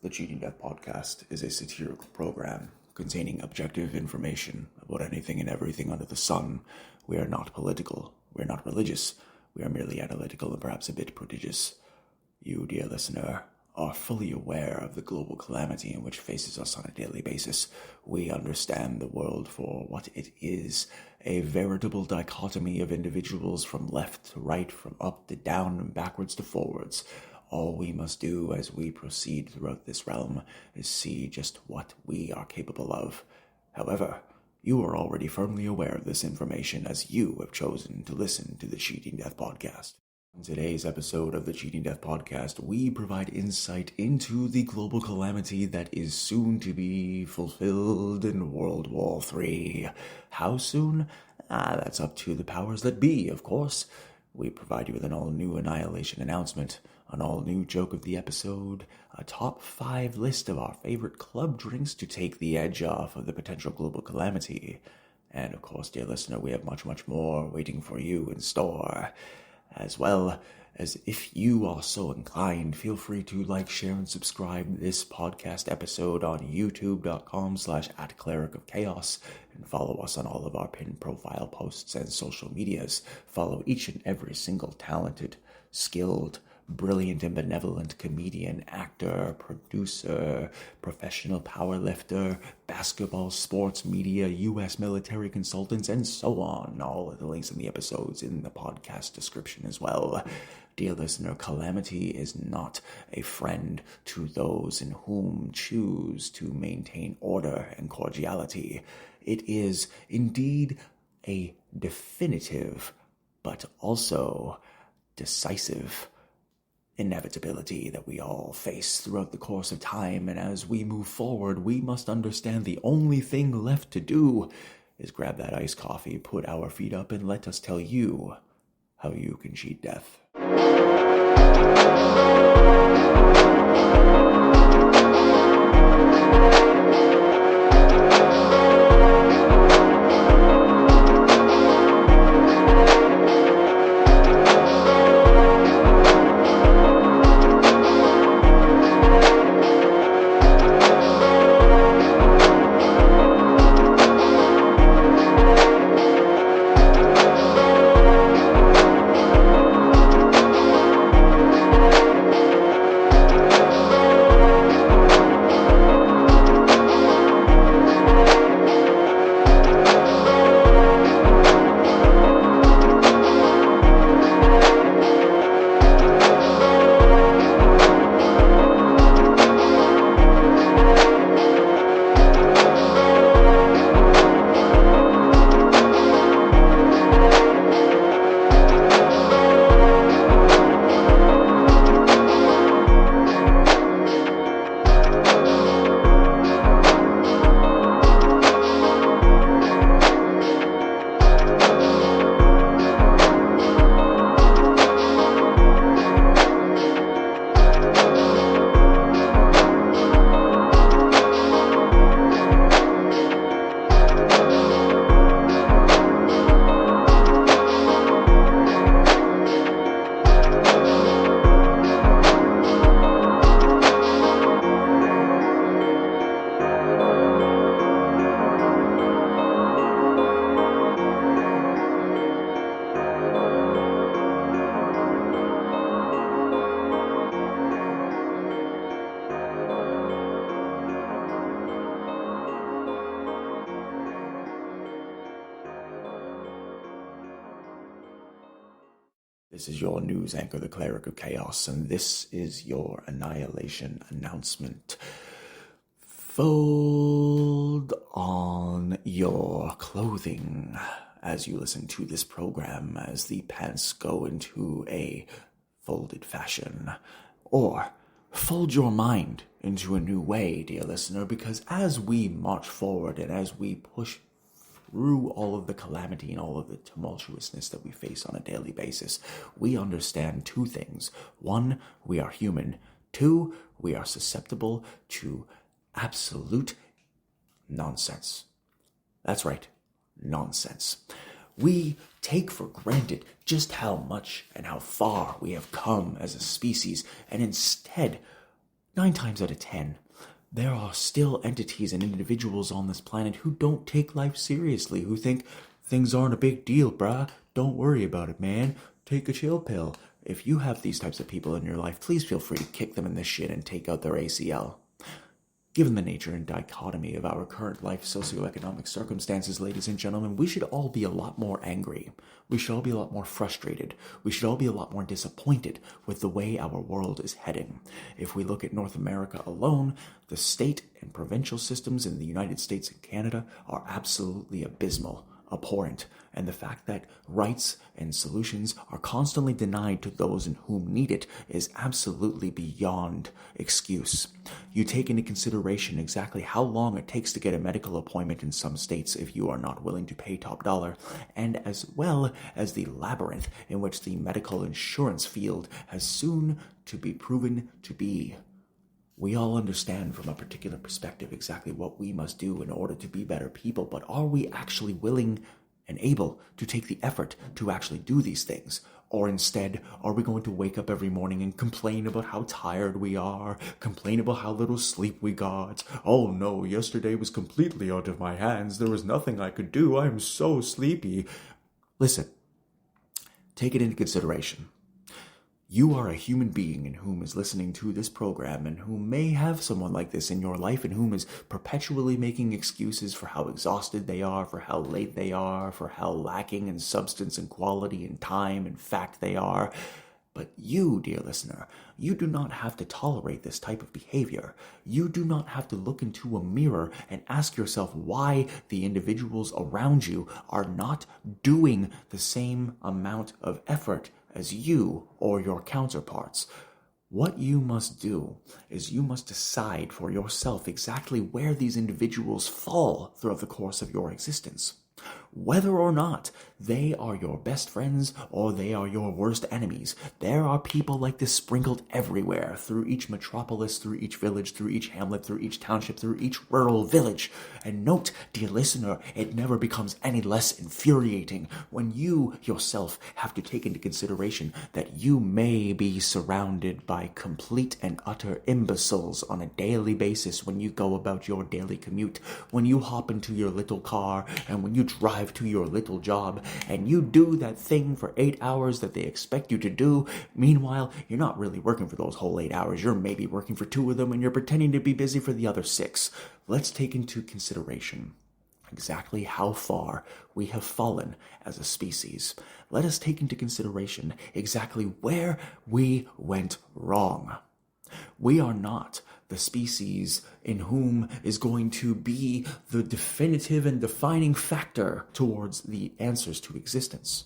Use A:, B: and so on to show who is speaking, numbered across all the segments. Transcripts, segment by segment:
A: The Cheating Death Podcast is a satirical program containing objective information about anything and everything under the sun. We are not political, we are not religious, we are merely analytical and perhaps a bit prodigious. You, dear listener, are fully aware of the global calamity in which faces us on a daily basis. We understand the world for what it is, a veritable dichotomy of individuals from left to right, from up to down, and backwards to forwards. All we must do as we proceed throughout this realm is see just what we are capable of. However, you are already firmly aware of this information as you have chosen to listen to the Cheating Death Podcast. In today's episode of the Cheating Death Podcast, we provide insight into the global calamity that is soon to be fulfilled in World War III. How soon? That's up to the powers that be, of course. We provide you with an all-new Annihilation Announcement, an all-new joke of the episode, a top 5 list of our favorite club drinks to take the edge off of the potential global calamity. And of course, dear listener, we have much, much more waiting for you in store. As well as, if you are so inclined, feel free to like, share, and subscribe this podcast episode on youtube.com/@Cleric of Chaos, and follow us on all of our pinned profile posts and social medias. Follow each and every single talented, skilled, brilliant and benevolent comedian, actor, producer, professional powerlifter, basketball, sports, media, U.S. military consultants, and so on. All of the links in the episodes in the podcast description as well. Dear listener, calamity is not a friend to those in whom choose to maintain order and cordiality. It is indeed a definitive, but also decisive inevitability that we all face throughout the course of time, and as we move forward, we must understand the only thing left to do is grab that iced coffee, put our feet up, and let us tell you how you can cheat death. This is your news anchor, the Cleric of Chaos, and this is your Annihilation Announcement. Fold on your clothing as you listen to this program, as the pants go into a folded fashion. Or fold your mind into a new way, dear listener, because as we march forward and as we push through all of the calamity and all of the tumultuousness that we face on a daily basis, we understand 2 things. 1, we are human. 2, we are susceptible to absolute nonsense. That's right, nonsense. We take for granted just how much and how far we have come as a species, and instead 9 times out of 10, there are still entities and individuals on this planet who don't take life seriously, who think things aren't a big deal, bruh. Don't worry about it, man. Take a chill pill. If you have these types of people in your life, please feel free to kick them in the shit and take out their ACL. Given the nature and dichotomy of our current life socioeconomic circumstances, ladies and gentlemen, we should all be a lot more angry. We should all be a lot more frustrated. We should all be a lot more disappointed with the way our world is heading. If we look at North America alone, the state and provincial systems in the United States and Canada are absolutely abysmal, abhorrent, and the fact that rights and solutions are constantly denied to those in whom need it is absolutely beyond excuse. You take into consideration exactly how long it takes to get a medical appointment in some states if you are not willing to pay top dollar, and as well as the labyrinth in which the medical insurance field has soon to be proven to be. We all understand from a particular perspective exactly what we must do in order to be better people, but are we actually willing and able to take the effort to actually do these things? Or instead, are we going to wake up every morning and complain about how tired we are, complain about how little sleep we got? Oh no, yesterday was completely out of my hands. There was nothing I could do. I am so sleepy. Listen, take it into consideration. You are a human being in whom is listening to this program and who may have someone like this in your life and whom is perpetually making excuses for how exhausted they are, for how late they are, for how lacking in substance and quality and time and fact they are. But you, dear listener, you do not have to tolerate this type of behavior. You do not have to look into a mirror and ask yourself why the individuals around you are not doing the same amount of effort as you or your counterparts. What you must do is you must decide for yourself exactly where these individuals fall throughout the course of your existence. Whether or not they are your best friends or they are your worst enemies, there are people like this sprinkled everywhere, through each metropolis, through each village, through each hamlet, through each township, through each rural village. And note, dear listener, it never becomes any less infuriating when you yourself have to take into consideration that you may be surrounded by complete and utter imbeciles on a daily basis when you go about your daily commute, when you hop into your little car, and when you drive to your little job, and you do that thing for 8 hours that they expect you to do. Meanwhile, you're not really working for those whole 8 hours. You're maybe working for 2 of them, and you're pretending to be busy for the other 6. Let's take into consideration exactly how far we have fallen as a species. Let us take into consideration exactly where we went wrong. We are not the species in whom is going to be the definitive and defining factor towards the answers to existence.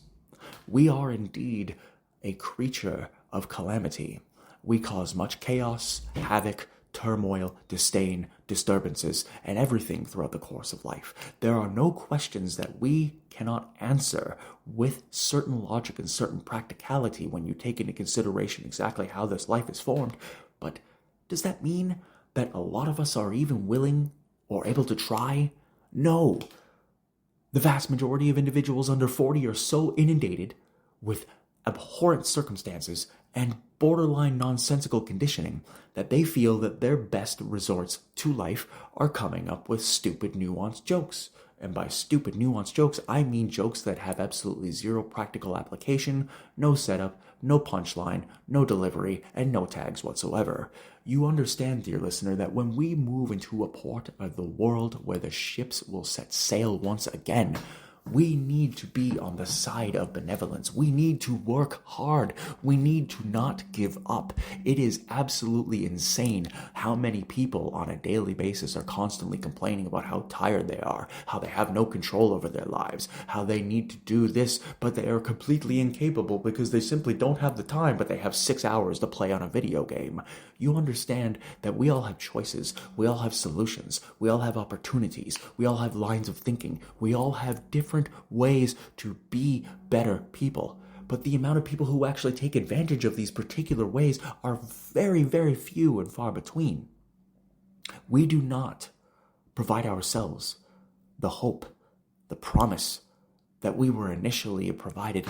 A: We are indeed a creature of calamity. We cause much chaos, havoc, turmoil, disdain, disturbances, and everything throughout the course of life. There are no questions that we cannot answer with certain logic and certain practicality when you take into consideration exactly how this life is formed. But does that mean that a lot of us are even willing or able to try? No. The vast majority of individuals under 40 are so inundated with abhorrent circumstances and borderline nonsensical conditioning that they feel that their best resorts to life are coming up with stupid, nuanced jokes. And by stupid, nuanced jokes, I mean jokes that have absolutely zero practical application, no setup, no punchline, no delivery, and no tags whatsoever. You understand, dear listener, that when we move into a port of the world where the ships will set sail once again, we need to be on the side of benevolence. We need to work hard. We need to not give up. It is absolutely insane how many people on a daily basis are constantly complaining about how tired they are, how they have no control over their lives, how they need to do this, but they are completely incapable because they simply don't have the time, but they have 6 hours to play on a video game. You understand that we all have choices. We all have solutions. We all have opportunities. We all have lines of thinking. We all have different ways to be better people. But the amount of people who actually take advantage of these particular ways are very, very few and far between. We do not provide ourselves the hope, the promise that we were initially provided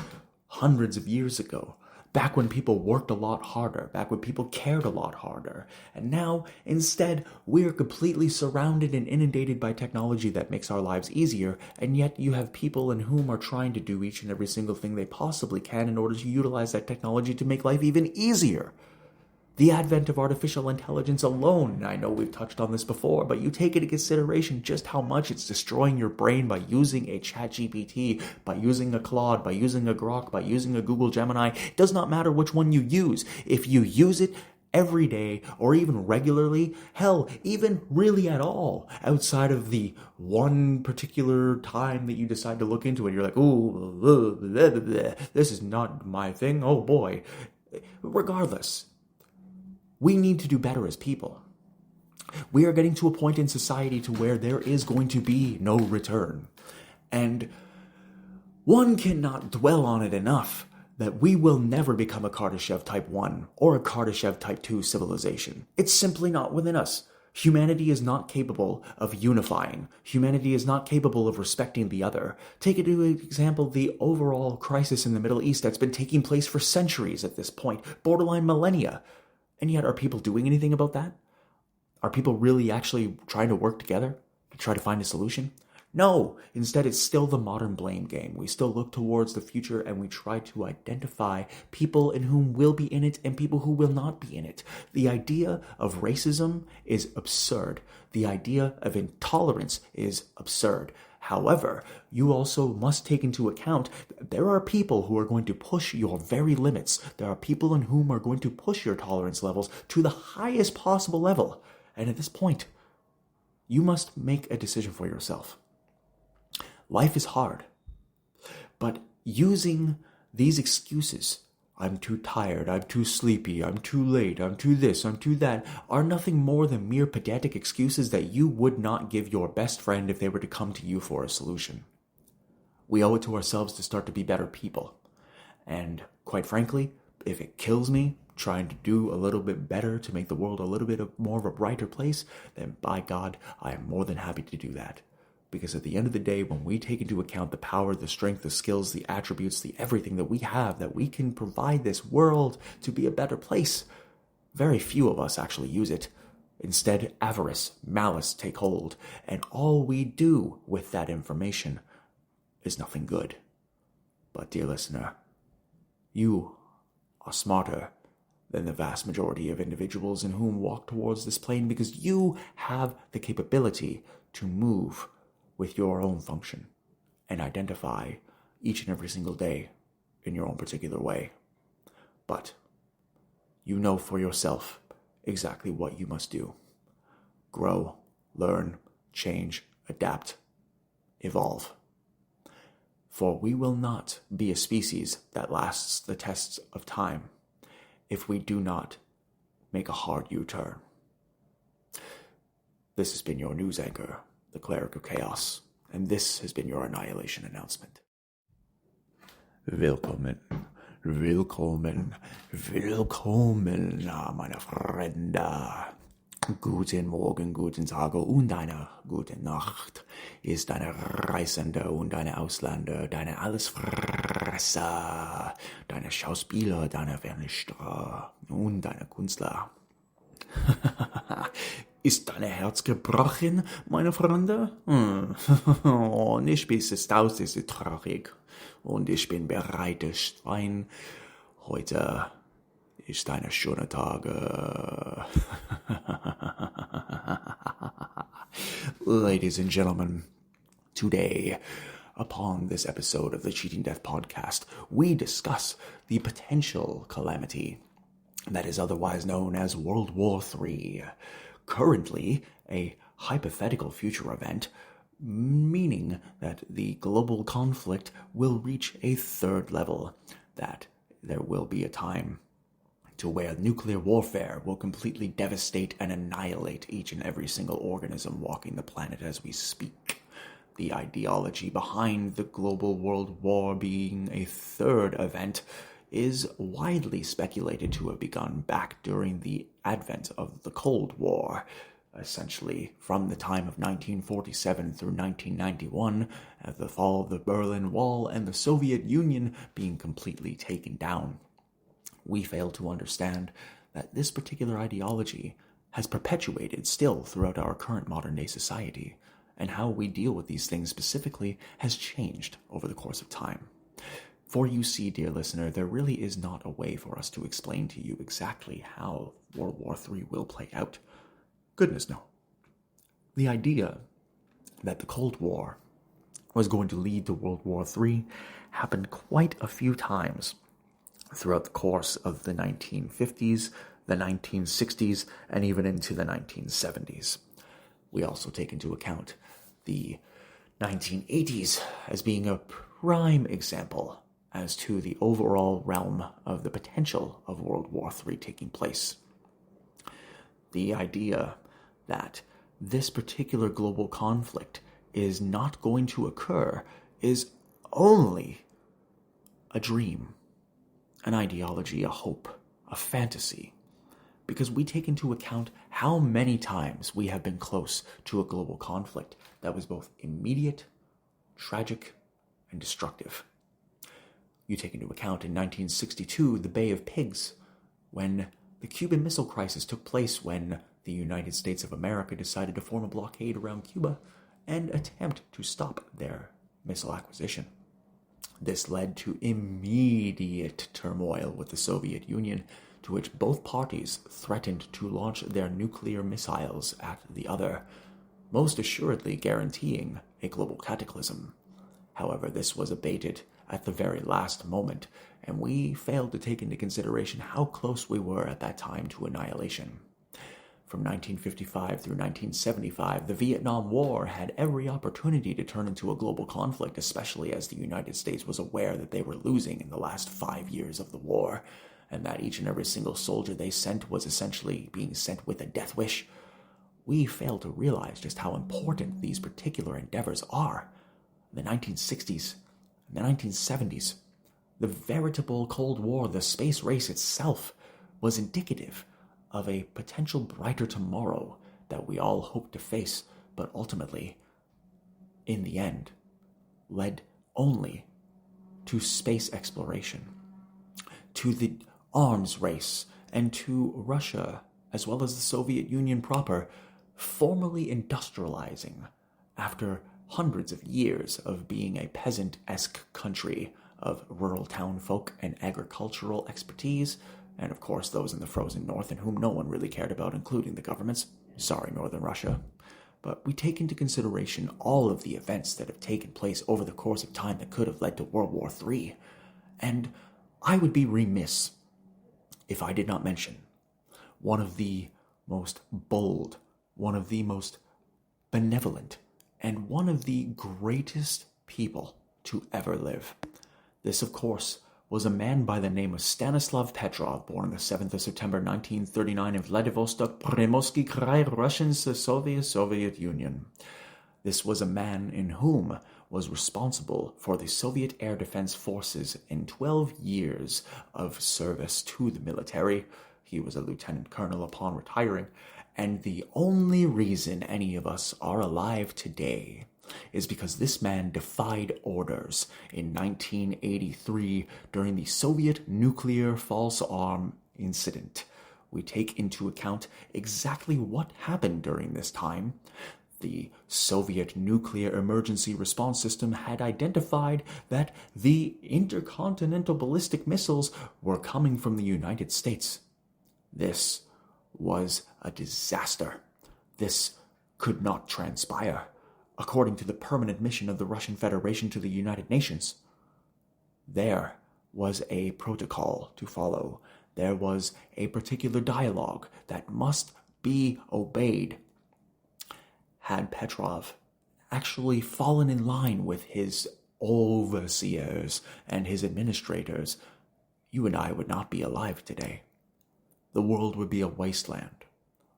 A: hundreds of years ago. back when people worked a lot harder, back when people cared a lot harder. And now, instead, we're completely surrounded and inundated by technology that makes our lives easier, and yet you have people in whom are trying to do each and every single thing they possibly can in order to utilize that technology to make life even easier. The advent of artificial intelligence alone, I know we've touched on this before, but you take into consideration just how much it's destroying your brain by using a ChatGPT, by using a Claude, by using a Grok, by using a Google Gemini. It does not matter which one you use. If you use it every day or even regularly, hell, even really at all, outside of the one particular time that you decide to look into it, you're like, ooh, this is not my thing, oh boy. Regardless, we need to do better as people. We are getting to a point in society to where there is going to be no return. And one cannot dwell on it enough that we will never become a Kardashev Type 1 or a Kardashev Type 2 civilization. It's simply not within us. Humanity is not capable of unifying. Humanity is not capable of respecting the other. Take into example the overall crisis in the Middle East that's been taking place for centuries at this point, borderline millennia. And yet, are people doing anything about that? Are people really actually trying to work together to try to find a solution? No. Instead, it's still the modern blame game. We still look towards the future and we try to identify people in whom will be in it and people who will not be in it. The idea of racism is absurd. The idea of intolerance is absurd. However, you also must take into account that there are people who are going to push your very limits. There are people in whom are going to push your tolerance levels to the highest possible level. And at this point, you must make a decision for yourself. Life is hard, but using these excuses, I'm too tired, I'm too sleepy, I'm too late, I'm too this, I'm too that, are nothing more than mere pedantic excuses that you would not give your best friend if they were to come to you for a solution. We owe it to ourselves to start to be better people. And quite frankly, if it kills me trying to do a little bit better to make the world a little bit more of a brighter place, then by God, I am more than happy to do that. Because at the end of the day, when we take into account the power, the strength, the skills, the attributes, the everything that we have, that we can provide this world to be a better place, very few of us actually use it. Instead, avarice, malice take hold, and all we do with that information is nothing good. But dear listener, you are smarter than the vast majority of individuals in whom walk towards this plane because you have the capability to move with your own function and identify each and every single day in your own particular way. But you know for yourself exactly what you must do. Grow, learn, change, adapt, evolve. For we will not be a species that lasts the tests of time if we do not make a hard U-turn. This has been your news anchor, the Cleric of Chaos, and this has been your Annihilation Announcement. Willkommen, willkommen, willkommen, meine Freunde. Guten Morgen, guten Tag und eine gute Nacht. Ist eine Reisende und eine Ausländer, deine Allesfresser, deine Schauspieler, deine Vernichter und deine Künstler. Ist dein Herz gebrochen, meine Freunde? Und ich bin es aus, es ist traurig. Und ich bin bereit, das Wein. Heute ist ein schöner Tag. Ladies and gentlemen, today, upon this episode of the Cheating Death Podcast, we discuss the potential calamity that is otherwise known as World War III. Currently, a hypothetical future event, meaning that the global conflict will reach a third level, that there will be a time to where nuclear warfare will completely devastate and annihilate each and every single organism walking the planet as we speak. The ideology behind the global world war being a third event is widely speculated to have begun back during the advent of the Cold War, essentially from the time of 1947 through 1991, at the fall of the Berlin Wall and the Soviet Union being completely taken down. We fail to understand that this particular ideology has perpetuated still throughout our current modern-day society, and how we deal with these things specifically has changed over the course of time. For you see, dear listener, there really is not a way for us to explain to you exactly how World War III will play out. Goodness, no. The idea that the Cold War was going to lead to World War III happened quite a few times throughout the course of the 1950s, the 1960s, and even into the 1970s. We also take into account the 1980s as being a prime example as to the overall realm of the potential of World War III taking place. The idea that this particular global conflict is not going to occur is only a dream, an ideology, a hope, a fantasy, because we take into account how many times we have been close to a global conflict that was both immediate, tragic, and destructive. You take into account in 1962 the Bay of Pigs, when the Cuban Missile Crisis took place, when the United States of America decided to form a blockade around Cuba and attempt to stop their missile acquisition. This led to immediate turmoil with the Soviet Union, to which both parties threatened to launch their nuclear missiles at the other, most assuredly guaranteeing a global cataclysm. However, this was abated at the very last moment, and we failed to take into consideration how close we were at that time to annihilation. From 1955 through 1975, the Vietnam War had every opportunity to turn into a global conflict, especially as the United States was aware that they were losing in the last 5 years of the war, and that each and every single soldier they sent was essentially being sent with a death wish. We failed to realize just how important these particular endeavors are. The 1960s, the 1970s, the veritable Cold War, the space race itself, was indicative of a potential brighter tomorrow that we all hoped to face, but ultimately, in the end, led only to space exploration, to the arms race, and to Russia, as well as the Soviet Union proper, formally industrializing after hundreds of years of being a peasant-esque country of rural town folk and agricultural expertise, and of course those in the frozen north and whom no one really cared about, including the governments. Sorry, Northern Russia. But we take into consideration all of the events that have taken place over the course of time that could have led to World War III. And I would be remiss if I did not mention one of the most bold, one of the most benevolent, and one of the greatest people to ever live. This, of course, was a man by the name of Stanislav Petrov, born on the 7th of September 1939 in Vladivostok, Primorsky Krai, Russian Soviet Union. This was a man in whom was responsible for the Soviet Air Defense Forces in 12 years of service to the military. He was a lieutenant colonel upon retiring, and the only reason any of us are alive today is because this man defied orders in 1983 during the Soviet nuclear false arm incident. We take into account exactly what happened during this time. The Soviet nuclear emergency response system had identified that the intercontinental ballistic missiles were coming from the United States. This was a disaster. This could not transpire. According to the permanent mission of the Russian Federation to the United Nations, there was a protocol to follow. There was a particular dialogue that must be obeyed. Had Petrov actually fallen in line with his overseers and his administrators, you and I would not be alive today. The world would be a wasteland.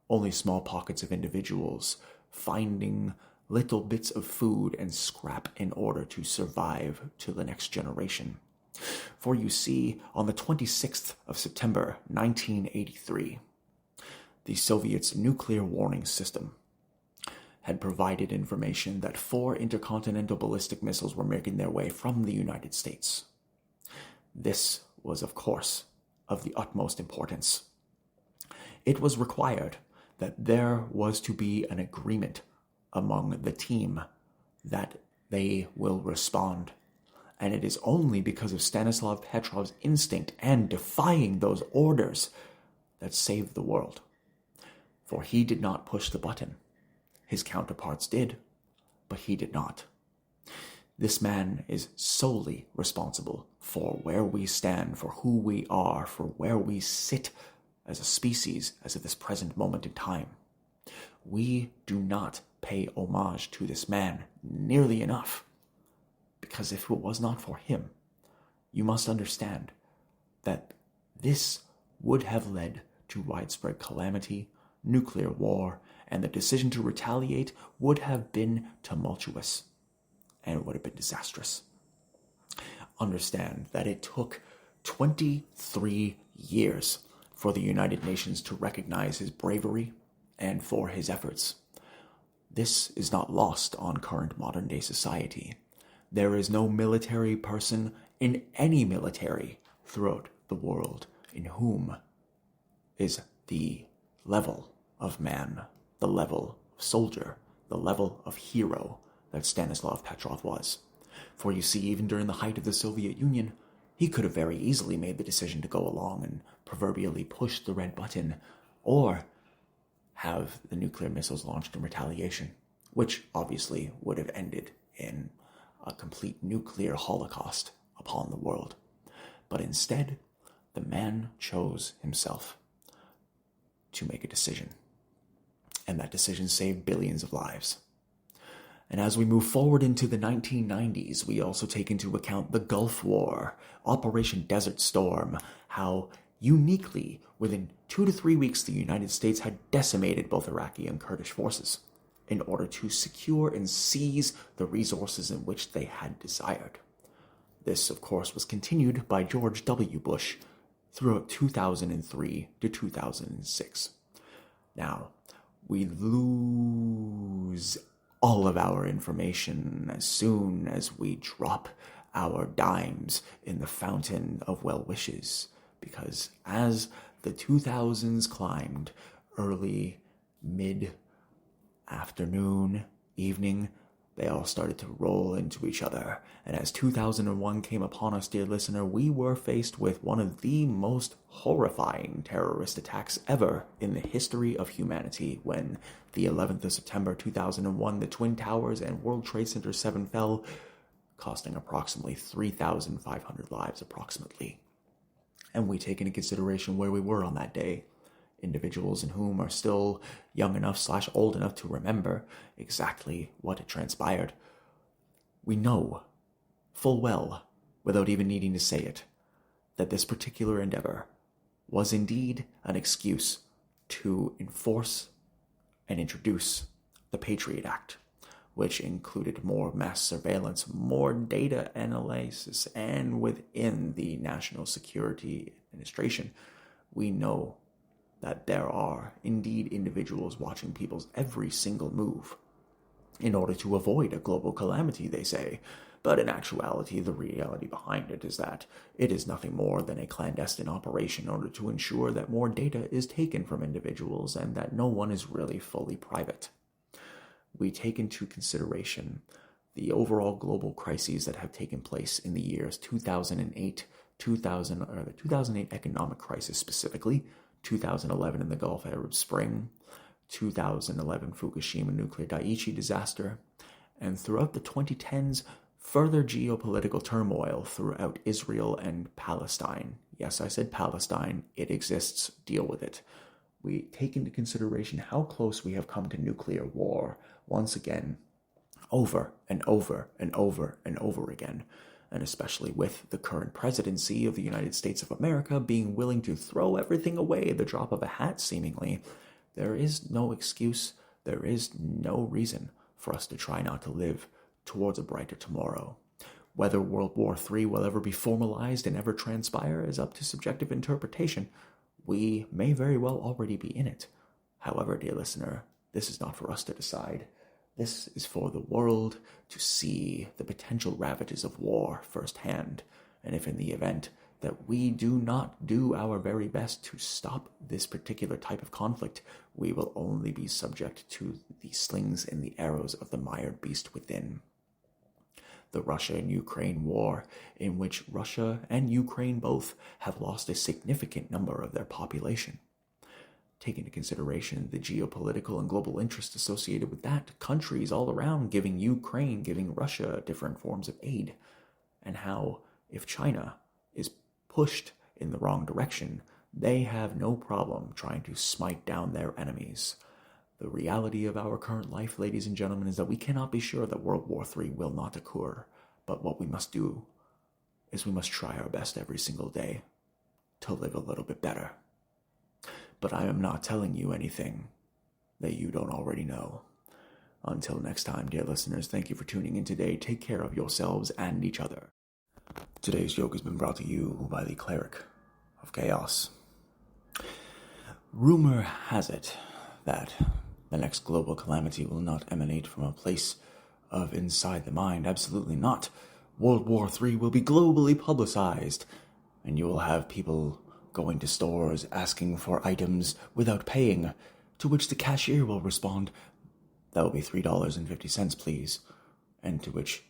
A: Only small pockets of individuals finding little bits of food and scrap in order to survive to the next generation. For you see, on the 26th of September 1983, the Soviets' nuclear warning system had provided information that 4 intercontinental ballistic missiles were making their way from the United States. This was, of course, of the utmost importance. It was required that there was to be an agreement among the team that they will respond. And it is only because of Stanislav Petrov's instinct and defying those orders that saved the world. For he did not push the button. His counterparts did, but he did not. This man is solely responsible for where we stand, for who we are, for where we sit as a species as of this present moment in time. We do not pay homage to this man nearly enough, because if it was not for him, you must understand that this would have led to widespread calamity, nuclear war, and the decision to retaliate would have been tumultuous, and it would have been disastrous. Understand that it took 23 years for the United Nations to recognize his bravery and for his efforts. This is not lost on current modern-day society. There is no military person in any military throughout the world in whom is the level of man, the level of soldier, the level of hero that Stanislav Petrov was. For you see, even during the height of the Soviet Union, he could have very easily made the decision to go along and proverbially push the red button, or have the nuclear missiles launched in retaliation, which obviously would have ended in a complete nuclear holocaust upon the world. But instead, the man chose himself to make a decision. And that decision saved billions of lives. And as we move forward into the 1990s, we also take into account the Gulf War, Operation Desert Storm, how uniquely, within 2 to 3 weeks, the United States had decimated both Iraqi and Kurdish forces in order to secure and seize the resources in which they had desired. This, of course, was continued by George W. Bush throughout 2003 to 2006. Now, we lose all of our information as soon as we drop our dimes in the fountain of well wishes, because as the 2000s climbed, early, mid-afternoon, evening, they all started to roll into each other. And as 2001 came upon us, dear listener, we were faced with one of the most horrifying terrorist attacks ever in the history of humanity, when the 11th of September 2001, the Twin Towers and World Trade Center 7 fell, costing approximately 3,500 lives approximately. And we take into consideration where we were on that day, individuals in whom are still young enough / old enough to remember exactly what had transpired. We know full well, without even needing to say it, that this particular endeavor was indeed an excuse to enforce and introduce the Patriot Act, which included more mass surveillance, more data analysis, and within the National Security Administration, we know that there are indeed individuals watching people's every single move in order to avoid a global calamity, they say. But in actuality, the reality behind it is that it is nothing more than a clandestine operation in order to ensure that more data is taken from individuals and that no one is really fully private. We take into consideration the overall global crises that have taken place in the years 2008, the 2008 economic crisis specifically, 2011 in the Gulf Arab Spring, 2011 Fukushima nuclear Daiichi disaster, and throughout the 2010s, further geopolitical turmoil throughout Israel and Palestine. Yes, I said Palestine. It exists. Deal with it. We take into consideration how close we have come to nuclear war once again, over and over and over and over again, and especially with the current presidency of the United States of America being willing to throw everything away at the drop of a hat, seemingly, there is no excuse, there is no reason for us to try not to live towards a brighter tomorrow. Whether World War III will ever be formalized and ever transpire is up to subjective interpretation. We may very well already be in it. However, dear listener, this is not for us to decide. This is for the world to see the potential ravages of war firsthand, and if in the event that we do not do our very best to stop this particular type of conflict, we will only be subject to the slings and the arrows of the mired beast within. The Russia and Ukraine war, in which Russia and Ukraine both have lost a significant number of their population. Take into consideration the geopolitical and global interest associated with that, countries all around giving Ukraine, giving Russia different forms of aid, and how if China is pushed in the wrong direction, they have no problem trying to smite down their enemies. The reality of our current life, ladies and gentlemen, is that we cannot be sure that World War III will not occur. But what we must do is we must try our best every single day to live a little bit better. But I am not telling you anything that you don't already know. Until next time, dear listeners, thank you for tuning in today. Take care of yourselves and each other. Today's joke has been brought to you by the Cleric of Chaos. Rumor has it that the next global calamity will not emanate from a place of inside the mind. Absolutely not. World War III will be globally publicized, and you will have people going to stores asking for items without paying, to which the cashier will respond, "That will be $3.50, please," and to which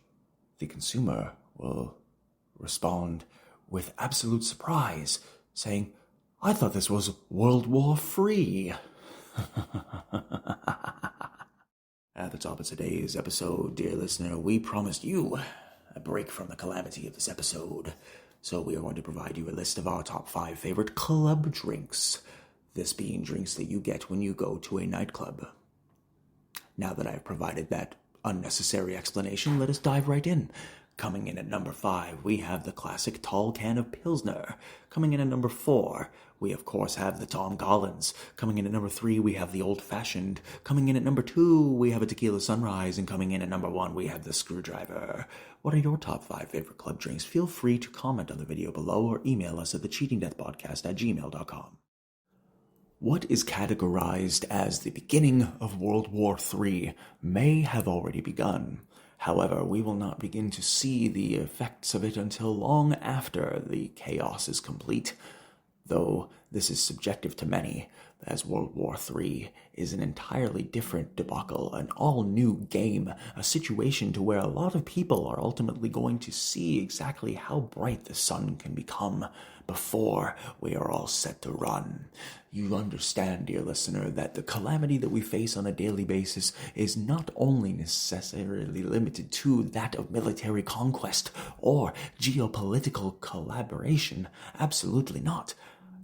A: the consumer will respond with absolute surprise, saying, "I thought this was World War III." At the top of today's episode, dear listener, we promised you a break from the calamity of this episode. So we are going to provide you a list of our top 5 favorite club drinks. This being drinks that you get when you go to a nightclub. Now that I've provided that unnecessary explanation, let us dive right in. Coming in at number 5, we have the classic tall can of Pilsner. Coming in at number 4, we of course have the Tom Collins. Coming in at number 3, we have the Old Fashioned. Coming in at number 2, we have a Tequila Sunrise. And coming in at number 1, we have the Screwdriver. What are your top 5 favorite club drinks? Feel free to comment on the video below or email us at thecheatingdeathpodcast@gmail.com. What is categorized as the beginning of World War III may have already begun. However, we will not begin to see the effects of it until long after the chaos is complete, though this is subjective to many, as World War III is an entirely different debacle, an all-new game, a situation to where a lot of people are ultimately going to see exactly how bright the sun can become before we are all set to run. You understand, dear listener, that the calamity that we face on a daily basis is not only necessarily limited to that of military conquest or geopolitical collaboration. Absolutely not.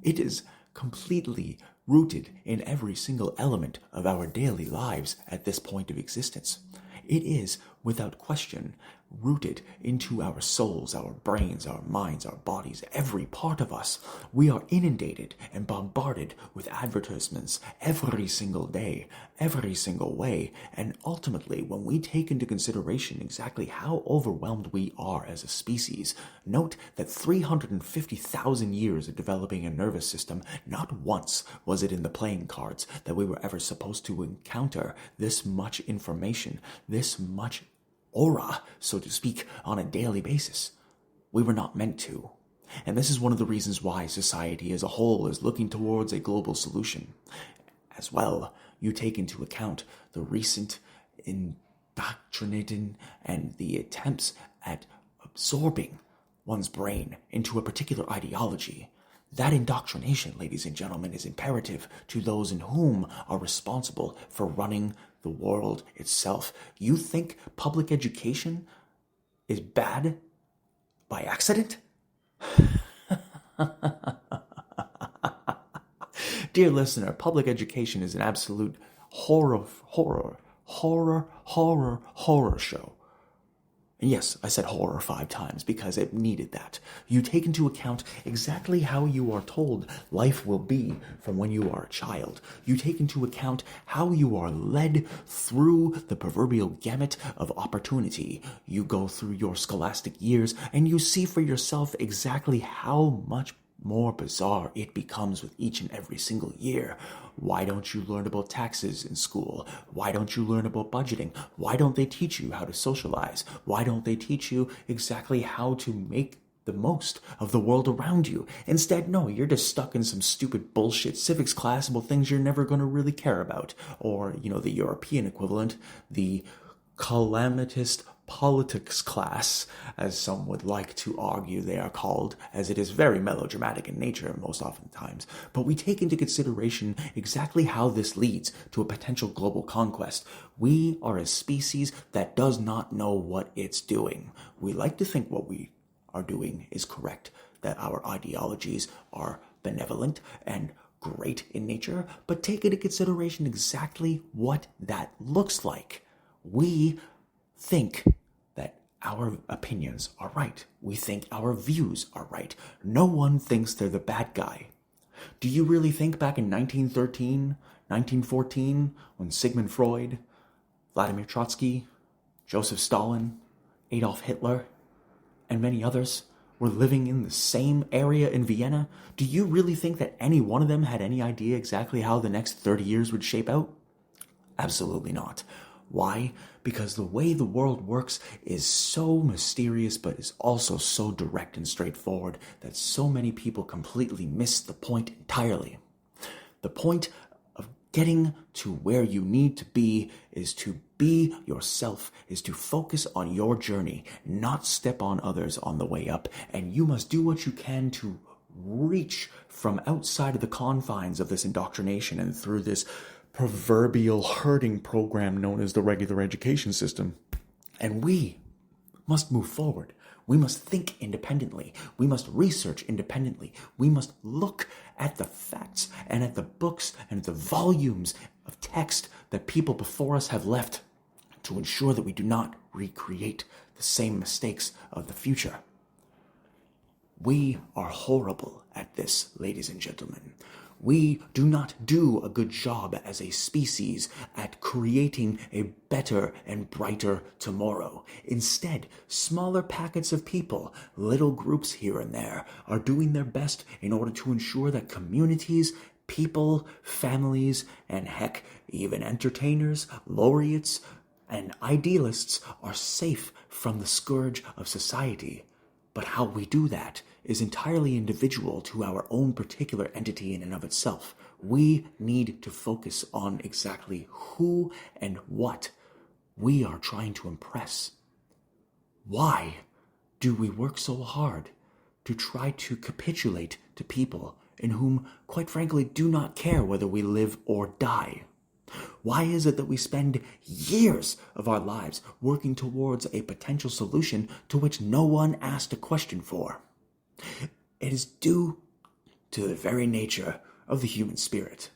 A: It is completely rooted in every single element of our daily lives at this point of existence. It is, without question, rooted into our souls, our brains, our minds, our bodies, every part of us. We are inundated and bombarded with advertisements every single day, every single way, and ultimately, when we take into consideration exactly how overwhelmed we are as a species, note that 350,000 years of developing a nervous system, not once was it in the playing cards that we were ever supposed to encounter this much information, this much aura, so to speak, on a daily basis. We were not meant to. And this is one of the reasons why society as a whole is looking towards a global solution. As well, you take into account the recent indoctrinating and the attempts at absorbing one's brain into a particular ideology. That indoctrination, ladies and gentlemen, is imperative to those in whom are responsible for running the world itself. You think public education is bad by accident? Dear listener, public education is an absolute horror show. And yes, I said horror 5 times because it needed that. You take into account exactly how you are told life will be from when you are a child. You take into account how you are led through the proverbial gamut of opportunity. You go through your scholastic years and you see for yourself exactly how much more bizarre it becomes with each and every single year. Why don't you learn about taxes in school? Why don't you learn about budgeting? Why don't they teach you how to socialize? Why don't they teach you exactly how to make the most of the world around you. Instead, no, you're just stuck in some stupid bullshit civics class about things you're never going to really care about. Or, the European equivalent, the calamitist politics class, as some would like to argue they are called, as it is very melodramatic in nature most oftentimes. But we take into consideration exactly how this leads to a potential global conquest. We are a species that does not know what it's doing. We like to think what we are doing is correct, that our ideologies are benevolent and great in nature, but take into consideration exactly what that looks like. We think that our opinions are right. We think our views are right. No one thinks they're the bad guy. Do you really think back in 1913, 1914, when Sigmund Freud, Vladimir Trotsky, Joseph Stalin, Adolf Hitler, and many others were living in the same area in Vienna? Do you really think that any one of them had any idea exactly how the next 30 years would shape out? Absolutely not. Why? Because the way the world works is so mysterious, but is also so direct and straightforward that so many people completely miss the point entirely. The point of getting to where you need to be is to be yourself, is to focus on your journey, not step on others on the way up, and you must do what you can to reach from outside of the confines of this indoctrination and through this proverbial herding program known as the regular education system. And we must move forward. We must think independently. We must research independently. We must look at the facts and at the books and at the volumes of text that people before us have left to ensure that we do not recreate the same mistakes of the future. We are horrible at this, ladies and gentlemen. We do not do a good job as a species at creating a better and brighter tomorrow. Instead, smaller packets of people, little groups here and there, are doing their best in order to ensure that communities, people, families, and heck, even entertainers, laureates, and idealists are safe from the scourge of society. But how we do that is entirely individual to our own particular entity in and of itself. We need to focus on exactly who and what we are trying to impress. Why do we work so hard to try to capitulate to people in whom, quite frankly, do not care whether we live or die? Why is it that we spend years of our lives working towards a potential solution to which no one asked a question for? It is due to the very nature of the human spirit.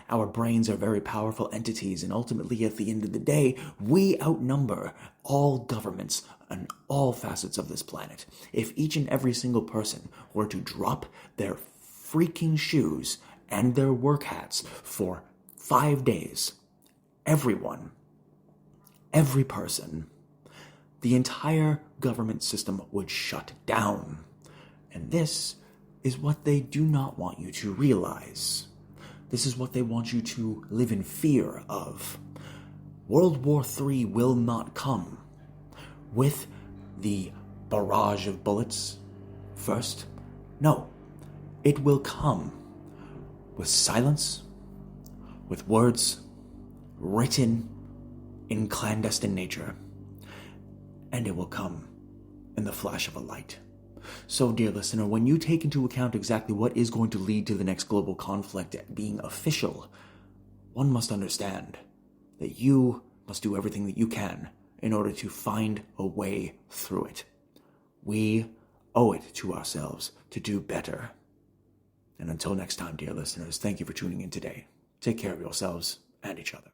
A: Our brains are very powerful entities, and ultimately, at the end of the day, we outnumber all governments and all facets of this planet. If each and every single person were to drop their freaking shoes and their work hats for 5 days, everyone, every person, the entire government system would shut down. And this is what they do not want you to realize. This is what they want you to live in fear of. World War III will not come with the barrage of bullets first. No, it will come with silence, with words written in clandestine nature, and it will come in the flash of a light. So, dear listener, when you take into account exactly what is going to lead to the next global conflict being official, one must understand that you must do everything that you can in order to find a way through it. We owe it to ourselves to do better. And until next time, dear listeners, thank you for tuning in today. Take care of yourselves and each other.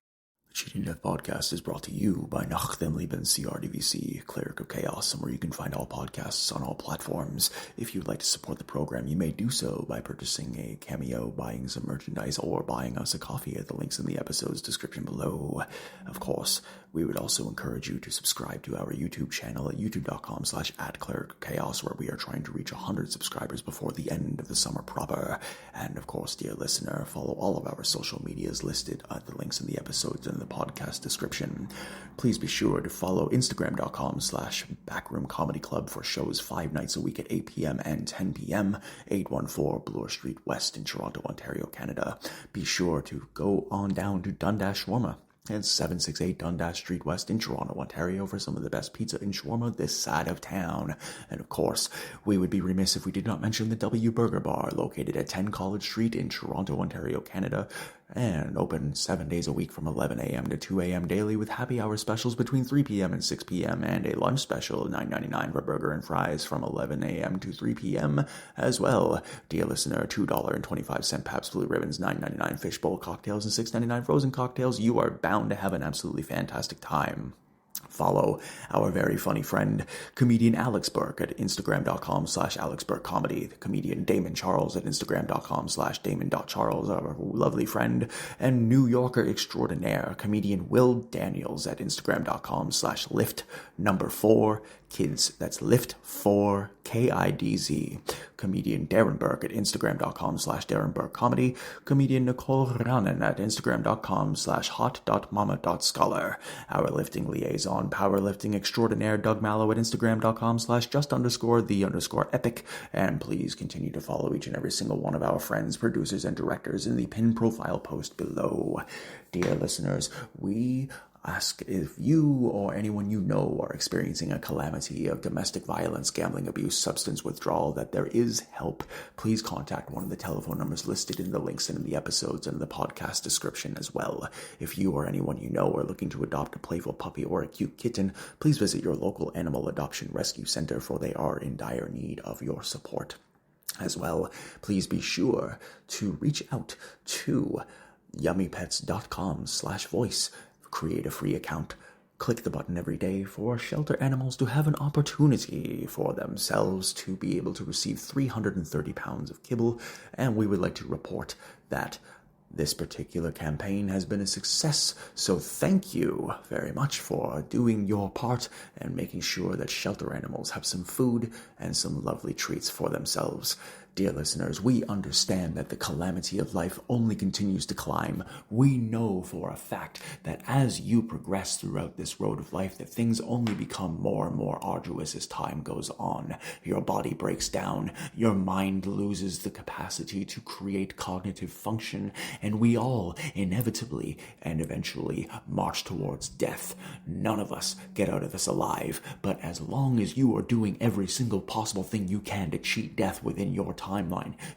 A: The Cheating Death Podcast is brought to you by Nachdem Lieben CRDVC, Cleric of Chaos, and where you can find all podcasts on all platforms. If you'd like to support the program, you may do so by purchasing a cameo, buying some merchandise, or buying us a coffee at the links in the episode's description below. Of course, We would also encourage you to subscribe to our YouTube channel at youtube.com/@clericchaos, where we are trying to reach 100 subscribers before the end of the summer proper. And of course, dear listener, follow all of our social medias listed at the links in the episodes and the podcast description. Please be sure to follow Instagram.com/backroomcomedyclub for shows 5 nights a week at 8 p.m. and 10 p.m., 814 Bloor Street West in Toronto, Ontario, Canada. Be sure to go on down to Dundas Shawarma and 768 Dundas Street West in Toronto, Ontario for some of the best pizza and shawarma this side of town. And of course, we would be remiss if we did not mention the W Burger Bar, located at 10 College Street in Toronto, Ontario, Canada, and open 7 days a week from 11 a.m. to 2 a.m. daily, with happy hour specials between 3 p.m. and 6 p.m. and a lunch special, $9.99 for burger and fries from 11 a.m. to 3 p.m. as well. Dear listener, $2.25 Pabst Blue Ribbons, $9.99 fishbowl cocktails, and $6.99 frozen cocktails. You are bound to have an absolutely fantastic time. Follow our very funny friend, comedian Alex Burke, at Instagram.com/AlexBurkeComedy, the comedian Damon Charles at Instagram.com/Damon.Charles, our lovely friend, and New Yorker extraordinaire, comedian Will Daniels at Instagram.com/Lift4Kids. That's Lift4KIDZ. Comedian Darren Burke at Instagram.com/DarrenBurkeComedy. Comedian Nicole Rannen at Instagram.com/hot.mama.scholar. Our lifting liaison, powerlifting extraordinaire Doug Mallow at Instagram.com/just_the_epic. And please continue to follow each and every single one of our friends, producers, and directors in the pin profile post below. Dear listeners, we ask if you or anyone you know are experiencing a calamity of domestic violence, gambling abuse, substance withdrawal, that there is help. Please contact one of the telephone numbers listed in the links and in the episodes and in the podcast description as well. If you or anyone you know are looking to adopt a playful puppy or a cute kitten, please visit your local animal adoption rescue center, for they are in dire need of your support. As well, please be sure to reach out to yummypets.com/voice. Create a free account. Click the button every day for shelter animals to have an opportunity for themselves to be able to receive 330 pounds of kibble. And we would like to report that this particular campaign has been a success, so thank you very much for doing your part and making sure that shelter animals have some food and some lovely treats for themselves. Dear listeners, we understand that the calamity of life only continues to climb. We know for a fact that as you progress throughout this road of life, that things only become more and more arduous as time goes on. Your body breaks down, your mind loses the capacity to create cognitive function, and we all inevitably and eventually march towards death. None of us get out of this alive, but as long as you are doing every single possible thing you can to cheat death within your timeline,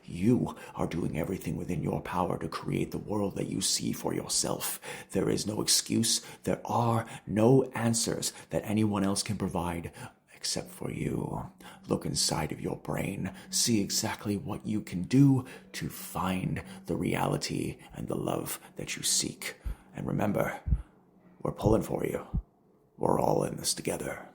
A: you are doing everything within your power to create the world that you see for yourself. There is no excuse. There are no answers that anyone else can provide except for you. Look inside of your brain. See exactly what you can do to find the reality and the love that you seek. And remember, we're pulling for you. We're all in this together.